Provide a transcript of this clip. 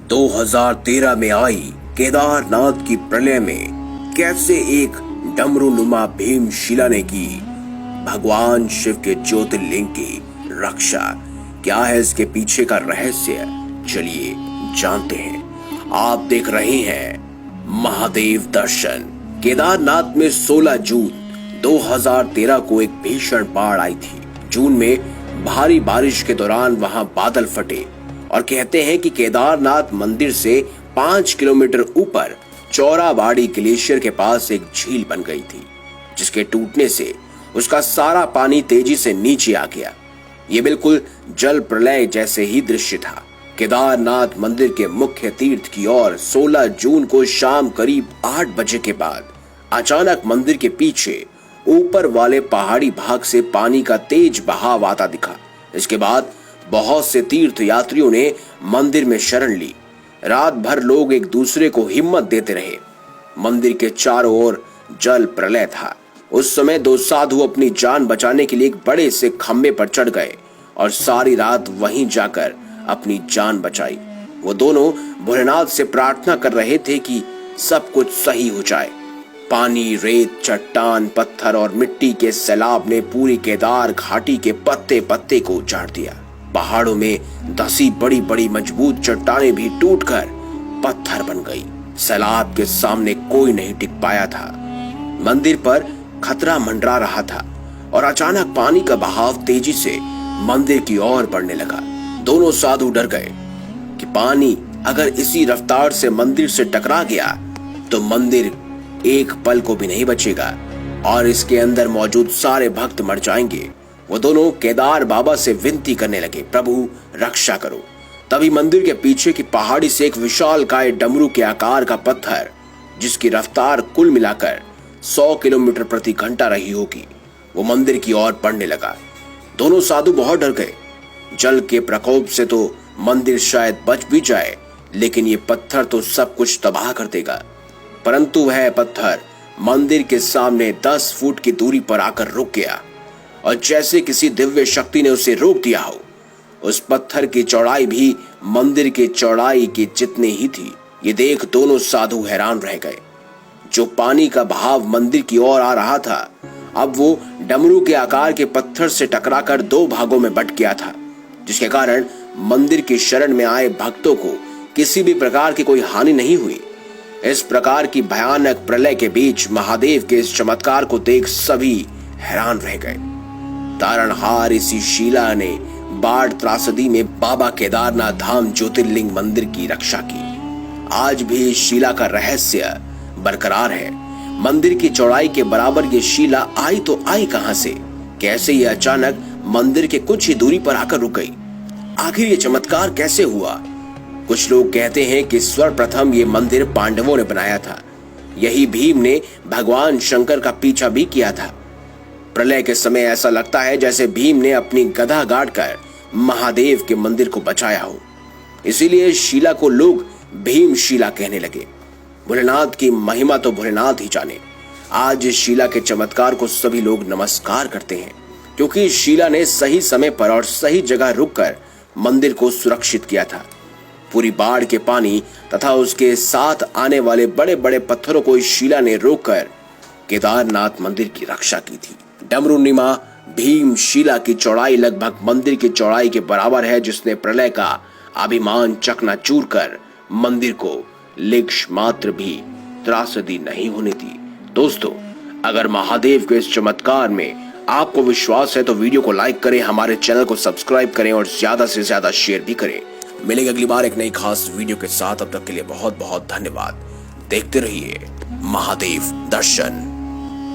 2013 में आई केदारनाथ की प्रलय में कैसे एक डमरूनुमा भीमशिला ने की भगवान शिव के ज्योतिर्लिंग की रक्षा। क्या है इसके पीछे का रहस्य, चलिए जानते हैं। आप देख रहे हैं महादेव दर्शन। केदारनाथ में 16 जून 2013 को एक भीषण बाढ़ आई थी। जून में भारी बारिश के दौरान वहां बादल फटे और कहते हैं कि केदारनाथ मंदिर से 5 किलोमीटर ऊपर चौराबाड़ी ग्लेशियर के पास एक झील बन गई थी, जिसके टूटने से उसका सारा पानी तेजी से नीचे आ गया। ये बिल्कुल जल प्रलय जैसे ही दृश्य था। केदारनाथ मंदिर के मुख्य तीर्थ की ओर 16 जून को शाम करीब 8 बजे के बाद अचानक मंदिर के पीछे ऊपर वाले पहाड़ी भाग से पानी का तेज बहाव आता दिखा। इसके बाद बहुत से तीर्थ यात्रियों ने मंदिर में शरण ली। रात भर लोग एक दूसरे को हिम्मत देते रहे। मंदिर के चारों ओर जल प्रलय था। उस समय 2 साधु अपनी जान बचाने के लिए एक बड़े से खंबे पर चढ़ गए और सारी रात वहीं जाकर अपनी जान बचाई। वो दोनों भोलेनाथ से प्रार्थना कर रहे थे कि सब कुछ सही हो जाए। पानी, रेत, चट्टान, पत्थर और मिट्टी के सैलाब ने पूरी केदार घाटी के पत्ते पत्ते को उजाड़ दिया। पहाड़ों में धसी बड़ी बड़ी मजबूत चट्टानें भी टूटकर पत्थर बन गई। सैलाब के सामने कोई नहीं टिक पाया था। मंदिर पर खतरा मंडरा रहा था और अचानक पानी का बहाव तेजी से मंदिर की ओर बढ़ने लगा। दोनों साधु डर गए कि पानी अगर इसी रफ्तार से मंदिर से टकरा गया तो मंदिर एक पल को भी नहीं बचेगा और इसके अंदर मौजूद सारे भक्त मर जाएंगे। वो दोनों केदार बाबा से विनती करने लगे, प्रभु रक्षा करो। तभी मंदिर के पीछे की पहाड़ी से एक विशालकाय डमरू के आकार का पत्थर, जिसकी रफ्तार कुल मिलाकर 100 किलोमीटर प्रति घंटा रही होगी, वो मंदिर की ओर बढ़ने लगा। दोनों साधु बहुत डर गए। जल के प्रकोप से तो मंदिर शायद बच भी जाए, लेकिन ये पत्थर तो सब कुछ तबाह कर देगा। परंतु वह पत्थर मंदिर के सामने 10 फुट की दूरी पर आकर रुक गया और जैसे किसी दिव्य शक्ति ने उसे रोक दिया हो। उस पत्थर की चौड़ाई भी मंदिर की चौड़ाई के जितनी ही थी। ये देख दोनों साधु हैरान रह गए। जो पानी का बहाव मंदिर की ओर आ रहा था, अब वो डमरू के आकार के पत्थर से टकराकर 2 भागों में बंट गया था, जिसके कारण मंदिर की शरण में आए भक्तों को किसी भी प्रकार की कोई हानि नहीं हुई। इस प्रकार की भयानक प्रलय के बीच महादेव के इस चमत्कार को देख सभी हैरान रह गए। तारणहार इसी शिला ने बाढ़ त्रासदी में बाबा केदारनाथ धाम ज्योतिर्लिंग मंदिर की रक्षा की। आज भी इस शिला का रहस्य बरकरार है। मंदिर की चौड़ाई के बराबर ये शिला आई तो आई कहां से? कैसे ये अचानक मंदिर के कुछ ही दूरी पर आकर रुक गई? आखिर ये चमत्कार कैसे हुआ? कुछ लोग कहते हैं कि सर्वप्रथम ये मंदिर पांडवों ने बनाया था। यही भीम ने भगवान शंकर का पीछा भी किया था। प्रलय के समय ऐसा लगता है जैसे भीम ने अपनी गदा गाड़कर महादेव के मंदिर को बचाया हो। इसीलिए शिला को लोग भीमशिला कहने लगे। भोलेनाथ की महिमा तो भोलेनाथ ही जाने। आज इस शिला के चमत्कार को सभी लोग नमस्कार करते हैं, क्योंकि इस शिला ने सही समय पर और सही जगह रुककर मंदिर को सुरक्षित किया था। पूरी बाढ़ के पानी तथा उसके साथ आने वाले बड़े बड़े पत्थरों को इस शिला ने रोककर केदारनाथ मंदिर की रक्षा की थी। डमरूनुमा भीमशिला की चौड़ाई लगभग मंदिर की चौड़ाई के बराबर है, जिसने प्रलय का अभिमान चकनाचूर कर मंदिर को लेश मात्र भी त्रासदी नहीं होने दी। दोस्तों, अगर महादेव के इस चमत्कार में आपको विश्वास है तो वीडियो को लाइक करें, हमारे चैनल को सब्सक्राइब करें और ज्यादा से ज्यादा शेयर भी करें। मिलेंगे अगली बार एक नई खास वीडियो के साथ। अब तक के लिए बहुत बहुत धन्यवाद। देखते रहिए महादेव दर्शन।